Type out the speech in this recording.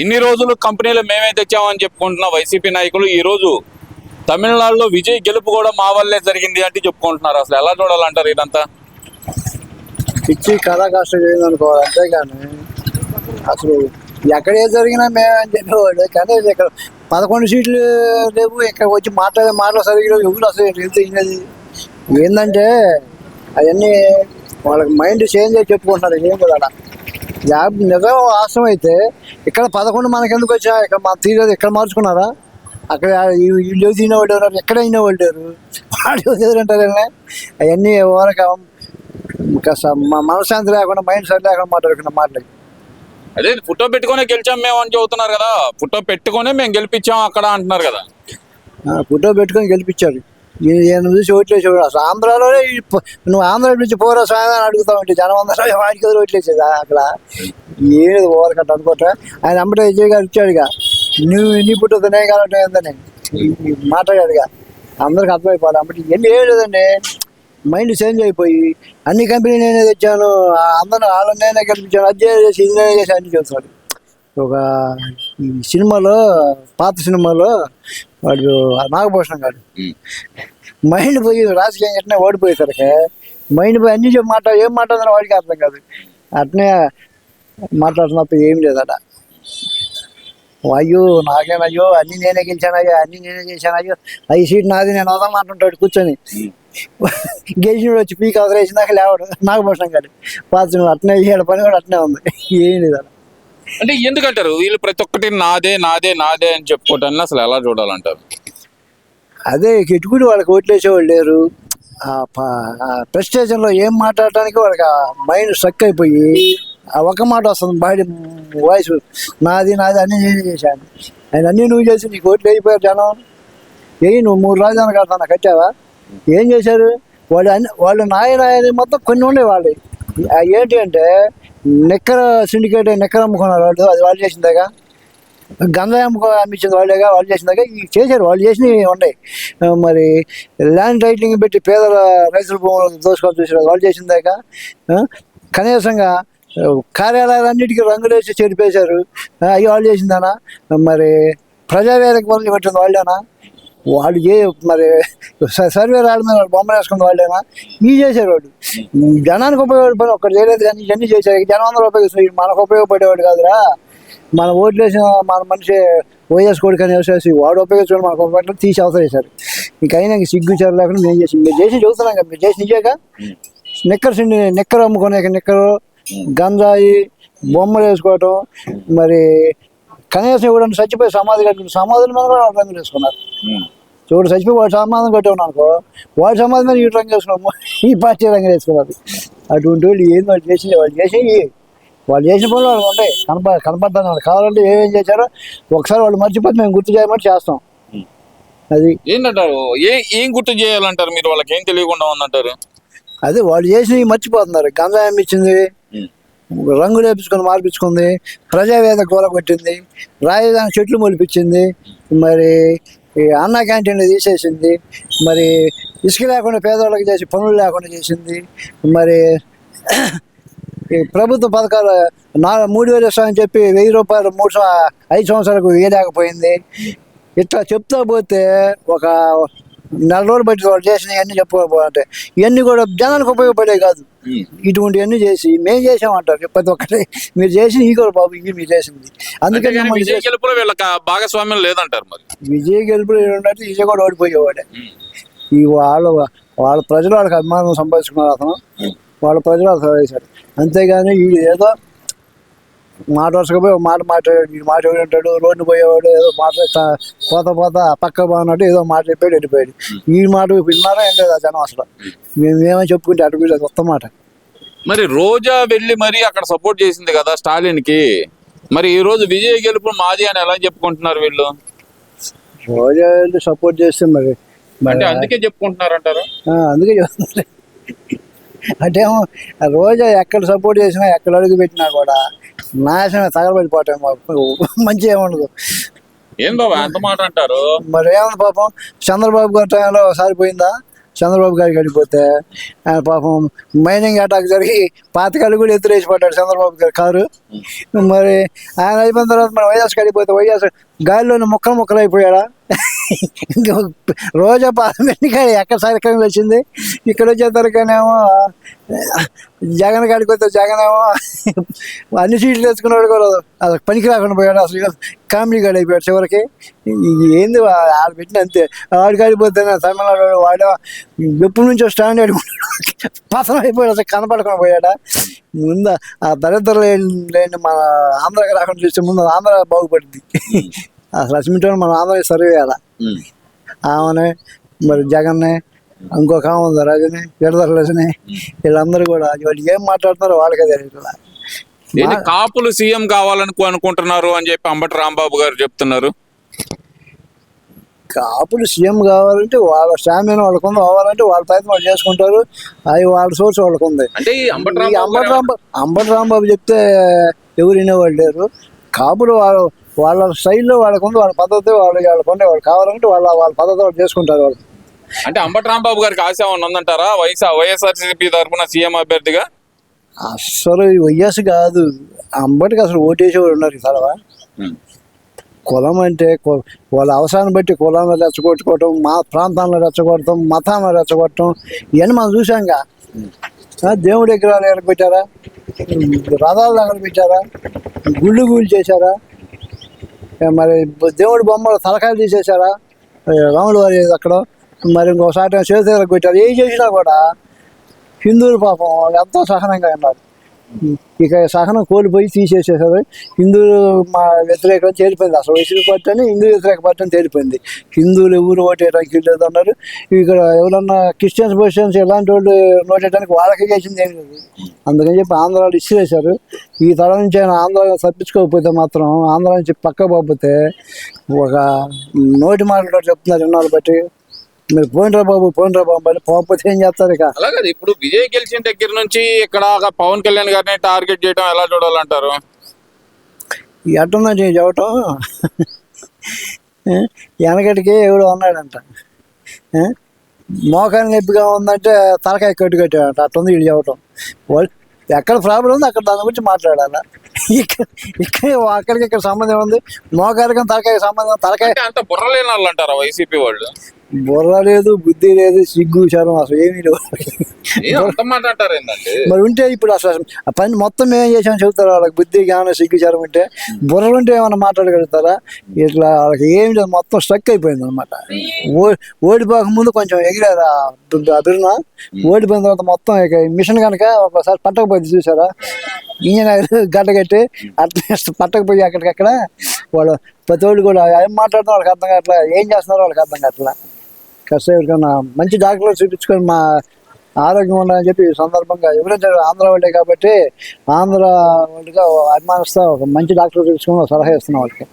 ఇన్ని రోజులు కంపెనీలు మేమే తెచ్చామని చెప్పుకుంటున్న వైసీపీ నాయకులు ఈ రోజు తమిళనాడులో విజయ్ గెలుపు కూడా మా వల్లే జరిగింది అంటే చెప్పుకుంటున్నారు. అసలు ఎలా చూడాలంటారు ఇదంతా? పిచ్చి కళా కష్టం చేయాలనుకోవాలి అంతేగాని అసలు ఎక్కడ ఏది జరిగినా మేమని చెప్పేవాళ్ళు. కానీ ఇక్కడ 11 సీట్లు లేవు. ఇక్కడ వచ్చి మాటలు సరిగ్గా ఎవరు అసలు ఎంత అయినది ఏంటంటే అవన్నీ వాళ్ళకి మైండ్ చేంజ్ అయ్యి చెప్పుకుంటున్నారు. ఏం కదా జాబ్ నిజం వాస్తవం అయితే ఇక్కడ 11 మనకి ఎందుకు వచ్చా? ఇక్కడ మా తీరేది ఇక్కడ మార్చుకున్నారా? అక్కడ వీళ్ళు తినేవాళ్ళు ఎవరు? ఎక్కడ అయినవాళ్ళు వాడు ఎదురంటారు. అవన్నీ ఓరక మా మనశ్శాంతి లేకుండా మైండ్ సెట్ లేకుండా మాట్లాడుకున్న మాటలు. అదే ఫోటో పెట్టుకునే గెలిచాం మేము అని చెబుతున్నారు కదా. ఫోటో పెట్టుకునే మేము గెలిపించాం అక్కడ అంటున్నారు కదా. ఫోటో పెట్టుకొని గెలిపించారు. ఈయన చూసి ఓట్లేసేవాడు. అసలు ఆంధ్రాలోనే నువ్వు ఆంధ్ర నుంచి పోరా సాయం అని అడుగుతా ఉంటే జనం అందరూ వాడికి ఓట్లేసేది. అక్కడ ఏది ఓరకట్ట అనుకోట. ఆయన అమ్మటే విజయ్ గారు ఇచ్చాడుగా, నువ్వు నీ పుట్టు తినే కాబట్టి ఏందని మాట్లాడాడుగా. అందరికి అర్థమైపోవాలి. అమ్మటి ఇవన్నీ ఏం లేదండి, మైండ్ చేంజ్ అయిపోయి అన్ని కంపెనీ నేనే తెచ్చాను, అందరూ వాళ్ళని నేనే గెలిపించాను, అది చేసి ఇది నేనే చేసి అన్ని చూస్తాడు. ఒక ఈ సినిమాలో పాత సినిమాలో వాడు నాగభూషణం గారు మైండ్ పోయి రాజకీయం ఎట్నే ఓడిపోయేసరికి మైండ్ పోయి అన్ని ఏం మాట్లాడుతున్నా వాడికి అర్థం కాదు. అట్నే మాట్లాడుతున్నప్పుడు ఏం లేదట. అయ్యో నాకేనయ్యో అన్ని నేనే గెలిచానయ్యో, అన్ని నేనే చేశానయ్యో, 5 సీట్ నాది నేను వదలమంటుంటాడు కూర్చొని. గెలిచినోడు వచ్చి పీక్ అవసరేసిందాక లేవాడు నాగభూషణం గారు. పాత సినిమా అట్నే చేయడం పని కూడా అట్నే ఉంది. ఏం లేదట. అంటే ఎందుకంటారు వీళ్ళు ప్రతి ఒక్కటి నాదే నాదే నాదే అని చెప్పుకోవటాన్ని అసలు ఎలా చూడాలంటారు? అదే కిటుకుడు వాళ్ళకి ఓట్లేసేవాళ్ళు లేరు. ప్రెస్టేషన్లో ఏం మాట్లాడటానికి వాళ్ళకి మైండ్ స్ట్రక్ అయిపోయి ఒక మాట వస్తుంది, బాడీ వాయిస్ నాది నాది అన్నీ నేను చేశాను. ఆయన అన్నీ నువ్వు చేసి నీకు ఓట్లు అయిపోయారు జనం. నువ్వు 3 రాజధానులు కడతాను కట్టావా? ఏం చేశారు వాళ్ళు నాయన మొత్తం కొన్ని ఉండే వాళ్ళు. ఏంటి అంటే నిక్కర సిండికేట్ నిక్కర అమ్ముకున్నారు వాళ్ళు. అది వాళ్ళు చేసిందాగా. గంజాయి అమ్మించింది వాళ్ళేగా. వాళ్ళు చేసిందాక చేశారు. వాళ్ళు చేసినవి ఉన్నాయి. మరి ల్యాండ్ టైటిలింగ్ పెట్టి పేదల రైతుల భూములు దోచుకొని చూసారు. వాళ్ళు చేసిందాక. కనీసంగా కార్యాలయాలన్నిటికీ రంగులేసి చెరిపేశారు. అవి వాళ్ళు చేసిందానా? మరి ప్రజావేదిక మొదలు పెట్టింది వాళ్ళేనా? వాళ్ళు మరి సర్వే రాళ్ళ మీద వాళ్ళు బొమ్మలు వేసుకుంది వాళ్ళేనా? ఇవి చేశారు వాళ్ళు. జనానికి ఉపయోగపడే పని ఒక్కటి చేయలేదు. కానీ ఇవన్నీ చేశారు. జనం అందరూ ఉపయోగిస్తారు. మనకు ఉపయోగపడేవాడు కాదురా. మన ఓట్లు వేసిన మన మనిషి వైఎస్ కొడుకని వేసేసి వాడు ఉపయోగించుకొని మనకు ఉపయోగపడలేదు తీసి అవసరం. ఇంకైనా సిగ్గు చేర లేకుండా మేము చేసి మీరు చేసి చూస్తున్నాం కదా. మీరు చేసి నిజాక నిక్కర అమ్ముకునే నిక్కరు గంజాయి బొమ్మలు వేసుకోవటం. మరి కనీసం ఎవడన్నా చచ్చిపోయి సమాధి కట్టుకుని సమాధుల మీద కూడా రంగులు వేసుకున్నారు. చూడు చచ్చిపోయి వాడు సమాధం కట్టాను అనుకో, వాడి సమాధి మీద ఈ రంగు వేసుకున్నాము, ఈ పార్టీ రంగులు వేసుకున్నారు. అటువంటి వాళ్ళు ఏంది వాళ్ళు చేసింది? వాళ్ళు చేసిన పనులు వాళ్ళు ఉంటాయి, కనపడతాను. కావాలంటే ఏమేం చేశారో ఒకసారి వాళ్ళు మర్చిపోతే మేము గుర్తు చేయమంటే చేస్తాం. అది ఏంటంటారు? ఏం గుర్తు చేయాలంటారు మీరు? వాళ్ళకి ఏం తెలియకుండా ఉందంటారు? అదే వాళ్ళు చేసినవి మర్చిపోతున్నారు. గంజాయం ఇచ్చింది, రంగులు వేపించుకొని మార్పించుకుంది, ప్రజావేదిక గోల కొట్టింది, రాజధాని చెట్లు మొలిపించింది, మరి అన్నా క్యాంటీన్లు తీసేసింది, మరి ఇసుక లేకుండా పేదవాళ్ళకి చేసి పనులు లేకుండా చేసింది, మరి ప్రభుత్వ పథకాలు 3,000 ఇస్తామని చెప్పి 1,000 రూపాయలు 5 సంవత్సరాలకు వేయలేకపోయింది. ఇట్లా చెప్తా పోతే ఒక 4 రోజులు బట్టి వాళ్ళు చేసినవి అన్నీ చెప్పుకోకపోతే ఇవన్నీ కూడా జనానికి ఉపయోగపడే కాదు. ఇటువంటివన్నీ చేసి మేము చేసామంటారు ప్రతి ఒక్కటి. మీరు చేసి ఈ కూడా బాబు ఇవి మీరు చేసింది. అందుకని విజయ్ గెలుపులో వీళ్ళకి భాగస్వామ్యం లేదంటారు. మరి విజయ్ గెలుపులో ఏంటంటే విజయ్ కూడా ఓడిపోయేవాడే. ఈ వాళ్ళ ప్రజలు వాళ్ళకి అభిమానం సంపాదించుకున్నారు. అతను వాళ్ళ ప్రజలు అసలు వేశారు. అంతేగాని వీడు ఏదో మాట వరుసకపోయి మాట మాట్లాడాడు. వీడు మాట ఉంటాడు, రోడ్డు పోయేవాడు ఏదో పోతా పక్క బాగున్నట్టు ఏదో మాట చెప్పాడు, వెళ్ళిపోయాడు. ఈ మాట విన్నారా ఏం లేదా జనం? అసలు మేమేమని చెప్పుకుంటే అటు వీళ్ళు కొత్త మాట. మరి రోజా వెళ్ళి మరి అక్కడ సపోర్ట్ చేసింది కదా స్టాలిన్ కి. మరి ఈ రోజు విజయ్ గెలుపు మాది అని ఎలా చెప్పుకుంటున్నారు వీళ్ళు? రోజా వెళ్ళి సపోర్ట్ చేస్తే మరి అంటే అందుకే చెప్పుకుంటున్నారు అంటారు. అందుకే చెప్తున్నారు. అంటే రోజా ఎక్కడ సపోర్ట్ చేసినా ఎక్కడ అడుగు పెట్టినా కూడా నాశనం తగలబడిపోవటం మంచి ఏముండదు. ఏం బాబా అంత మాట అంటారు? మరి ఏమన్నా పాపం చంద్రబాబు గారి టైంలో ఒకసారి పోయిందా? చంద్రబాబు గారికి అడిగిపోతే ఆయన పాపం మైనింగ్ అటాక్ జరిగి పాతకాలు కూడా ఎత్తురేసి పడ్డాడు చంద్రబాబు గారి కారు. మరి ఆయన అయిపోయిన తర్వాత మన వైఎస్ అడిగిపోతే వైఎస్ గాలిలోనే ముక్కలు అయిపోయాడా? రోజా పార్లమెంట్ కాడ ఎక్కడ సరికంగా వచ్చింది, ఇక్కడ వచ్చేసరికనేమో జగన్ కాడికి వస్తే జగన్ ఏమో అన్ని సీట్లు తెచ్చుకున్నాడు కూడా అసలు పనికి రాకుండా పోయాడు. అసలు కామెడీ గాడు అయిపోయాడు చివరికి. ఏంది ఆడ పెట్టిన అంతే. వాడికి ఆడిపోతే తమిళనాడు వాడు ఎప్పటి నుంచో స్టాండ్ ఆడుకున్నాడు, పతనం అయిపోయాడు, అసలు కనపడకుండా పోయాడా. ముందు ఆ దరిద్రం లేని మన ఆంధ్రాకి రాకుండా చూస్తే ముందు ఆంధ్ర బాగుపడింది. అసలు అసలు మన ఆంధ్ర సర్వే చేయాలి. ఆమెనే మరి జగన్నే, ఇంకొక ఆమె ఉంది రజని, విడదరజని, వీళ్ళందరూ కూడా వాళ్ళు ఏం మాట్లాడుతున్నారో వాళ్ళకే తెలియదు. కాపులు సీఎం కావాలని అనుకుంటున్నారు అని చెప్పి అంబటి రాంబాబు గారు చెప్తున్నారు. కాపులు సీఎం కావాలంటే వాళ్ళ స్టామినా వాళ్ళకు ఉంది, అవ్వాలంటే వాళ్ళ ప్రయత్నం వాళ్ళు చేసుకుంటారు. అవి వాళ్ళ సోర్స్ వాళ్ళకు ఉంది. అంటే అంబటి రాంబాబు చెప్తే ఎవరు వినేవాళ్ళు లేరు. కాపులు వాళ్ళ స్టైల్లో వాళ్ళకు ఉంది, వాళ్ళ పద్ధతి వాళ్ళకు ఉండే, వాళ్ళు కావాలంటే వాళ్ళ పద్ధతి వాళ్ళు చేసుకుంటారు వాళ్ళు. అంటే అంబటి రాంబాబు గారికి ఆశ ఉందంటారా వైఎస్ఆర్సీపీ తరఫున సీఎం అభ్యర్థిగా? అసలు వైఎస్ కాదు, అంబటికి అసలు ఓటేసేవాడు ఉన్నారు. సరవా కులం అంటే వాళ్ళ అవసరాన్ని బట్టి కులాన్ని రెచ్చగొట్టుకోవటం, మా ప్రాంతాలను రెచ్చగొట్టడం, మతాన్ని రెచ్చగొట్టడం, ఇవన్నీ మనం చూసాంగా. దేవుడి విగ్రహాలు ఎక్కడ పెట్టారా, రథాలు ఎక్కడ పెట్టారా, గుళ్ళు చేశారా, మరి దేవుడి బొమ్మలు తలకాయలు తీసేశారా, రాములు వారి అక్కడ, మరి ఇంకోసారి చేతులకు పెట్టారు. ఏం చేసినా కూడా హిందువులు పాపం ఎంతో సహనంగా ఉన్నారు. ఇక సహనం కోల్పోయి తీసేసేసారు. హిందువులు మా వ్యతిరేకం తేలిపోయింది. అసలు వైసీపీ పార్టీ అని హిందూ వ్యతిరేక పార్టీ అని తేలిపోయింది. హిందువులు ఎవరు ఓటేయడానికి లేదు అన్నారు. ఇక్కడ ఎవరన్నా క్రిస్టియన్స్ ఎలాంటి వాళ్ళు ఓటేయడానికి వాళ్ళకి చేసింది ఏం లేదు. అందుకని చెప్పి ఆంధ్రాలో ఇచ్చివేశారు. ఈ తరం నుంచి ఆయన ఆంధ్ర తప్పించుకోకపోతే మాత్రం, ఆంధ్ర నుంచి పక్క పోతే ఒక నోటి మాటలు చెప్తున్నారు ఇన్నాళ్ళు బట్టి, మీరు పోయినరా బాబు అని పోకపోతే ఏం చేస్తారు? ఇక అలాగే ఇప్పుడు విజయ్ గెలిచిన దగ్గర నుంచి ఇక్కడ పవన్ కళ్యాణ్ గారిని టార్గెట్ చేయడం ఎలా చూడాలంటారు? ఎట్టున్నా చెప్పటం, వెనకటికి ఎవడు అన్నాడంట, మోకాలు నొప్పిగా ఉందంటే తలకాయ కట్టాడంట. అట్టుంది వీడు చెప్పటం. వాళ్ళు ఎక్కడ ప్రాబ్లం ఉంది అక్కడ దాని గురించి మాట్లాడాలా. ఇక్కడ అక్కడికి ఇక్కడ సంబంధం ఉంది, మోకాలకి తలకాయ సంబంధం. తలకాయ అంత బుర్రలేని వాళ్ళు అంటారా వైసీపీ వాళ్ళు? బుర్ర లేదు, బుద్ధి లేదు, సిగ్గు శరం అసలు ఏమీ లేవు. మరి ఉంటే ఇప్పుడు అసలు పని మొత్తం ఏం చేసామని చెబుతారు. వాళ్ళకి బుద్ధి జ్ఞానం సిగ్గు శరం ఉంటే, బుర్ర ఉంటే ఏమన్నా మాట్లాడగలుగుతారా? ఇట్లా వాళ్ళకి ఏమి లేదు, మొత్తం స్ట్రక్ అయిపోయింది అనమాట. ఓడిపోక ముందు కొంచెం ఎగిరారా అభిరున, ఓడిపోయిన తర్వాత మొత్తం ఇక మిషన్ కనుక ఒకసారి పట్టకపోయింది చూసారా, ఇంజనీర్ గడ్డగట్టి అట్లా పట్టకపోయి అక్కడికక్కడ వాళ్ళు ప్రతి వాళ్ళు కూడా ఏం మాట్లాడుతున్నా వాళ్ళకి అర్థం కావట్లా, ఏం చేస్తున్నారో వాళ్ళకి అర్థం కావట్లా. కాస్త ఎవరికన్నా మంచి డాక్టర్లు చూపించుకొని మా ఆరోగ్యం ఉండాలని చెప్పి ఈ సందర్భంగా ఎవరైతే ఆంధ్ర వాళ్ళే కాబట్టి ఆంధ్ర వాళ్ళుగా అభిమానిస్తా ఒక మంచి డాక్టర్ చూపించుకొని సలహా ఇస్తున్నాం వాళ్ళకి.